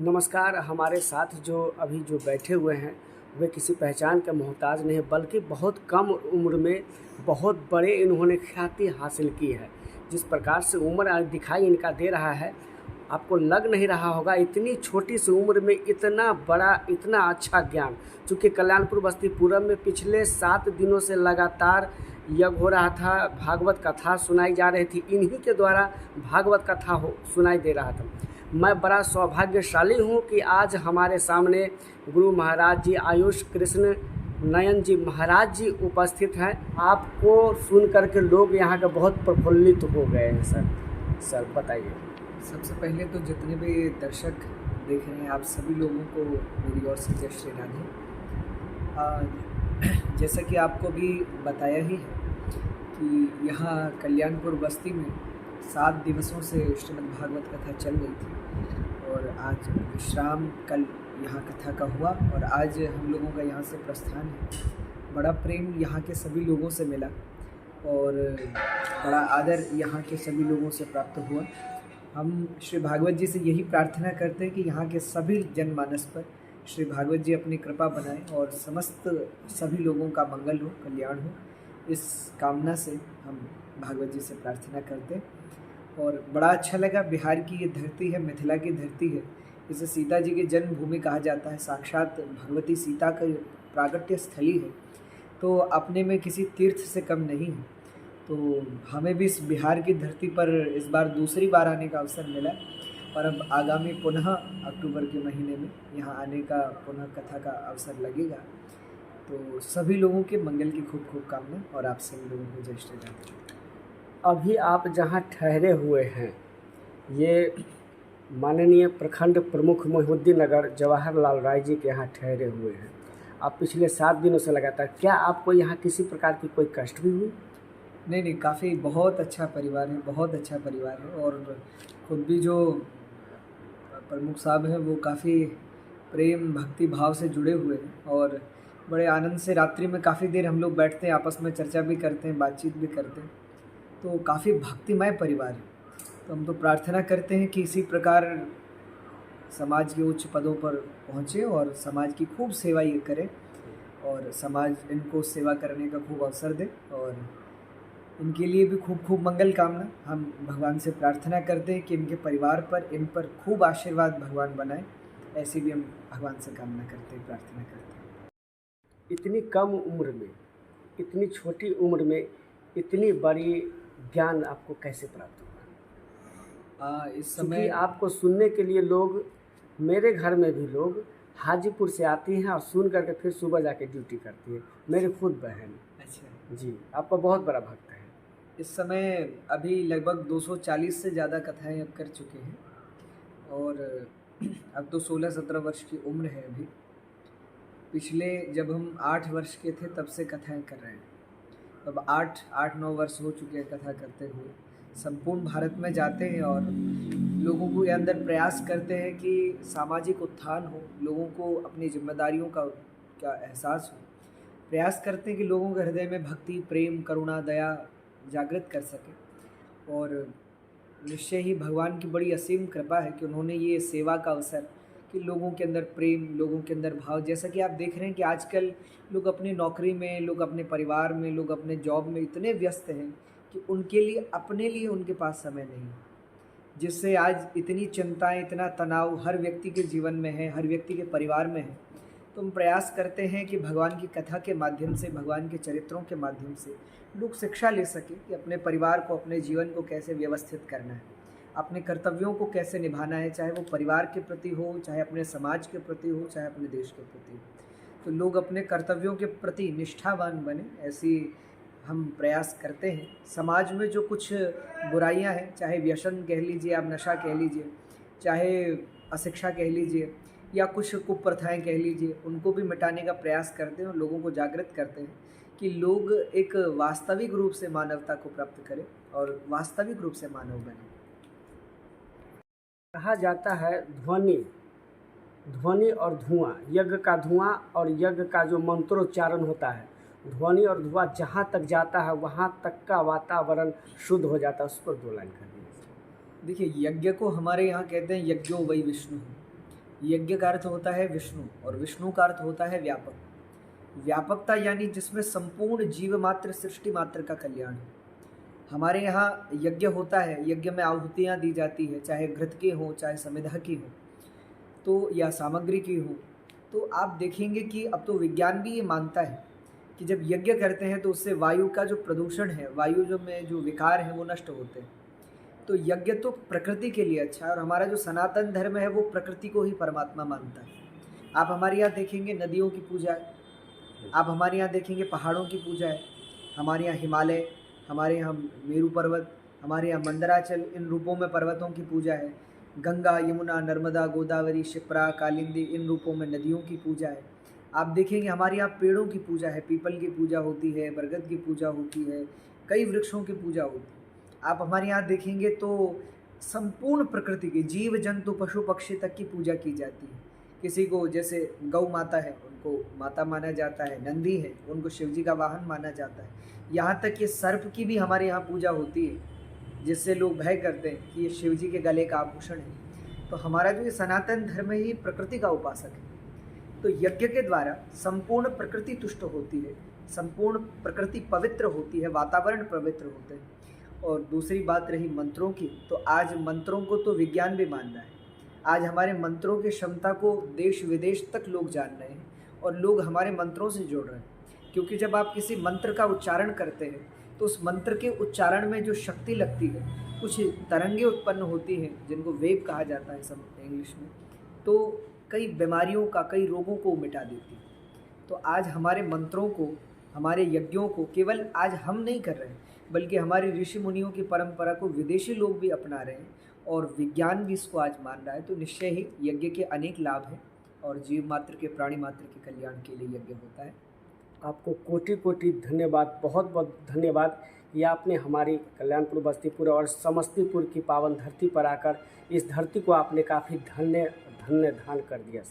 नमस्कार। हमारे साथ जो बैठे हुए हैं वे किसी पहचान के मोहताज नहीं, बल्कि बहुत कम उम्र में बहुत बड़े इन्होंने ख्याति हासिल की है। जिस प्रकार से उम्र आज दिखाई इनका दे रहा है, आपको लग नहीं रहा होगा इतनी छोटी सी उम्र में इतना बड़ा, इतना अच्छा ज्ञान। चूँकि कल्याणपुर बस्ती पूरब में पिछले 7 दिनों से लगातार यज्ञ हो रहा था, भागवत कथा सुनाई जा रही थी, इन्हीं के द्वारा भागवत कथा सुनाई दे रहा था। मैं बड़ा सौभाग्यशाली हूँ कि आज हमारे सामने गुरु महाराज जी, आयुष कृष्ण नयन जी महाराज जी उपस्थित हैं। आपको सुन करके लोग यहाँ के बहुत प्रफुल्लित हो गए हैं। सर बताइए। सबसे पहले तो जितने भी दर्शक देख रहे हैं, आप सभी लोगों को मेरी ओर से जय श्री राधे। जैसा कि आपको भी बताया ही है कि यहाँ कल्याणपुर बस्ती में 7 दिवसों से श्रीमद् भागवत कथा चल रही थी और आज विश्राम कल यहाँ कथा का हुआ और आज हम लोगों का यहाँ से प्रस्थान है। बड़ा प्रेम यहाँ के सभी लोगों से मिला और बड़ा आदर यहाँ के सभी लोगों से प्राप्त हुआ। हम श्री भागवत जी से यही प्रार्थना करते हैं कि यहाँ के सभी जनमानस पर श्री भागवत जी अपनी कृपा बनाएं और समस्त सभी लोगों का मंगल हो, कल्याण हो, इस कामना से हम भागवत जी से प्रार्थना करते हैं। और बड़ा अच्छा लगा। बिहार की ये धरती है, मिथिला की धरती है, इसे सीता जी की जन्मभूमि कहा जाता है। साक्षात भगवती सीता का प्रागट्य स्थली है, तो अपने में किसी तीर्थ से कम नहीं है। तो हमें भी इस बिहार की धरती पर इस बार दूसरी बार आने का अवसर मिला और अब आगामी पुनः अक्टूबर के महीने में यहाँ आने का पुनः कथा का अवसर लगेगा। तो सभी लोगों के मंगल की खूब खूब कामना और आप सभी लोगों को जय श्री राम। अभी आप जहाँ ठहरे हुए हैं, ये माननीय प्रखंड प्रमुख मोहिउद्दीन नगर जवाहरलाल राय जी के यहाँ ठहरे हुए हैं। आप पिछले 7 दिनों से लगातार, क्या आपको यहाँ किसी प्रकार की कोई कष्ट भी हुई? नहीं, काफ़ी बहुत अच्छा परिवार है, बहुत अच्छा परिवार है। और खुद भी जो प्रमुख साहब हैं वो काफ़ी प्रेम भक्ति भाव से जुड़े हुए हैं और बड़े आनंद से रात्रि में काफ़ी देर हम लोग बैठते हैं, आपस में चर्चा भी करते हैं, बातचीत भी करते हैं। तो काफ़ी भक्तिमय परिवार है। तो हम तो प्रार्थना करते हैं कि इसी प्रकार समाज के उच्च पदों पर पहुँचे और समाज की खूब सेवा ये करें और समाज इनको सेवा करने का खूब अवसर दे और इनके लिए भी खूब खूब मंगल कामना। हम भगवान से प्रार्थना करते हैं कि इनके परिवार पर, इन पर खूब आशीर्वाद भगवान बनाए। ऐसी भी हम भगवान से कामना करते हैं, प्रार्थना करते हैं। इतनी कम उम्र में, इतनी छोटी उम्र में इतनी बड़ी ज्ञान आपको कैसे प्राप्त हुआ? इस समय आपको सुनने के लिए लोग, मेरे घर में भी लोग हाजीपुर से आती हैं और सुन करके फिर सुबह जाके ड्यूटी करती है। मेरी खुद बहन। अच्छा जी, आपका बहुत बड़ा भक्त है। इस समय अभी लगभग 240 से ज़्यादा कथाएं अब कर चुके हैं और अब तो 16-17 वर्ष की उम्र है अभी। पिछले जब हम 8 वर्ष के थे तब से कथाएं कर रहे हैं। अब 8-9 वर्ष हो चुके हैं कथा करते हुए। संपूर्ण भारत में जाते हैं और लोगों को ये अंदर प्रयास करते हैं कि सामाजिक उत्थान हो, लोगों को अपनी जिम्मेदारियों का एहसास हो। प्रयास करते हैं कि लोगों के हृदय में भक्ति, प्रेम, करुणा, दया जागृत कर सके। और निश्चय ही भगवान की बड़ी असीम कृपा है कि उन्होंने ये सेवा का अवसर कि लोगों के अंदर प्रेम, लोगों के अंदर भाव, जैसा कि आप देख रहे हैं कि आजकल लोग अपनी नौकरी में, लोग अपने परिवार में, लोग अपने जॉब में इतने व्यस्त हैं कि उनके लिए, अपने लिए उनके पास समय नहीं है, जिससे आज इतनी चिंताएं, इतना तनाव हर व्यक्ति के जीवन में है, हर व्यक्ति के परिवार में है। तो हम प्रयास करते हैं कि भगवान की कथा के माध्यम से, भगवान के चरित्रों के माध्यम से लोग शिक्षा ले सकें कि अपने परिवार को, अपने जीवन को कैसे व्यवस्थित करना है, अपने कर्तव्यों को कैसे निभाना है, चाहे वो परिवार के प्रति हो, चाहे अपने समाज के प्रति हो, चाहे अपने देश के प्रति हो। तो लोग अपने कर्तव्यों के प्रति निष्ठावान बने, ऐसी हम प्रयास करते हैं। समाज में जो कुछ बुराइयां हैं, चाहे व्यसन कह लीजिए, आप नशा कह लीजिए, चाहे अशिक्षा कह लीजिए या कुछ कुप्रथाएं कह लीजिए, उनको भी मिटाने का प्रयास करते हैं और लोगों को जागृत करते हैं कि लोग एक वास्तविक रूप से मानवता को प्राप्त करें और वास्तविक रूप से मानव बने। कहा जाता है ध्वनि और धुआं, यज्ञ का धुआं और यज्ञ का जो मंत्रोच्चारण होता है, ध्वनि और धुआं जहाँ तक जाता है वहाँ तक का वातावरण शुद्ध हो जाता है। उस पर 2 लाइन कर दीजिए। देखिए, यज्ञ को हमारे यहाँ कहते हैं यज्ञो वै विष्णु। यज्ञ का अर्थ होता है विष्णु, और विष्णु का अर्थ होता है व्यापक। व्यापकता यानी जिसमें संपूर्ण जीव मात्र, सृष्टि मात्र का कल्याण है। हमारे यहाँ यज्ञ होता है, यज्ञ में आहुतियाँ दी जाती है, चाहे घृत की हो, चाहे समिधा की हो, तो या सामग्री की हो। तो आप देखेंगे कि अब तो विज्ञान भी ये मानता है कि जब यज्ञ करते हैं तो उससे वायु का जो प्रदूषण है, वायु जो में जो विकार है वो नष्ट होते हैं। तो यज्ञ तो प्रकृति के लिए अच्छा है, और हमारा जो सनातन धर्म है वो प्रकृति को ही परमात्मा मानता है। आप हमारे यहाँ देखेंगे नदियों की पूजा है, आप हमारे यहाँ देखेंगे पहाड़ों की पूजा है, हमारे यहाँ हिमालय, हमारे यहाँ मेरू पर्वत, हमारे यहाँ मंदराचल, इन रूपों में पर्वतों की पूजा है। गंगा, यमुना, नर्मदा, गोदावरी, शिप्रा, कालिंदी, इन रूपों में नदियों की पूजा है। आप देखेंगे हमारे यहाँ पेड़ों की पूजा है, पीपल की पूजा होती है, बरगद की पूजा होती है, कई वृक्षों की पूजा होती है। आप हमारे यहाँ देखेंगे तो संपूर्ण प्रकृति की, जीव जंतु पशु पक्षी तक की पूजा की जाती है। किसी को जैसे गौ माता है उनको माता माना जाता है, नंदी है उनको शिव जी का वाहन माना जाता है, यहाँ तक कि सर्प की भी हमारे यहाँ पूजा होती है, जिससे लोग भय करते हैं कि ये शिव जी के गले का आभूषण है। तो हमारा जो ये सनातन धर्म है ये प्रकृति का उपासक है। तो यज्ञ के द्वारा संपूर्ण प्रकृति तुष्ट होती है, संपूर्ण प्रकृति पवित्र होती है, वातावरण पवित्र होते हैं। और दूसरी बात रही मंत्रों की, तो आज मंत्रों को तो विज्ञान भी मान रहा है। आज हमारे मंत्रों की क्षमता को देश विदेश तक लोग जान रहे हैं, और लोग हमारे मंत्रों से जुड़ रहे हैं। क्योंकि जब आप किसी मंत्र का उच्चारण करते हैं तो उस मंत्र के उच्चारण में जो शक्ति लगती है, कुछ तरंगें उत्पन्न होती हैं जिनको वेव कहा जाता है सब इंग्लिश में, तो कई बीमारियों का, कई रोगों को मिटा देती है। तो आज हमारे मंत्रों को, हमारे यज्ञों को केवल आज हम नहीं कर रहे हैं, बल्कि हमारे ऋषि मुनियों की परंपरा को विदेशी लोग भी अपना रहे हैं, और विज्ञान भी इसको आज मान रहा है। तो निश्चय ही यज्ञ के अनेक लाभ हैं, और जीव मात्र के, प्राणी मात्र के कल्याण के लिए यज्ञ होता है। आपको कोटि कोटि धन्यवाद, बहुत बहुत धन्यवाद। ये आपने हमारी कल्याणपुर, बस्तीपुर और समस्तीपुर की पावन धरती पर आकर इस धरती को आपने काफ़ी धन्य धान कर दिया।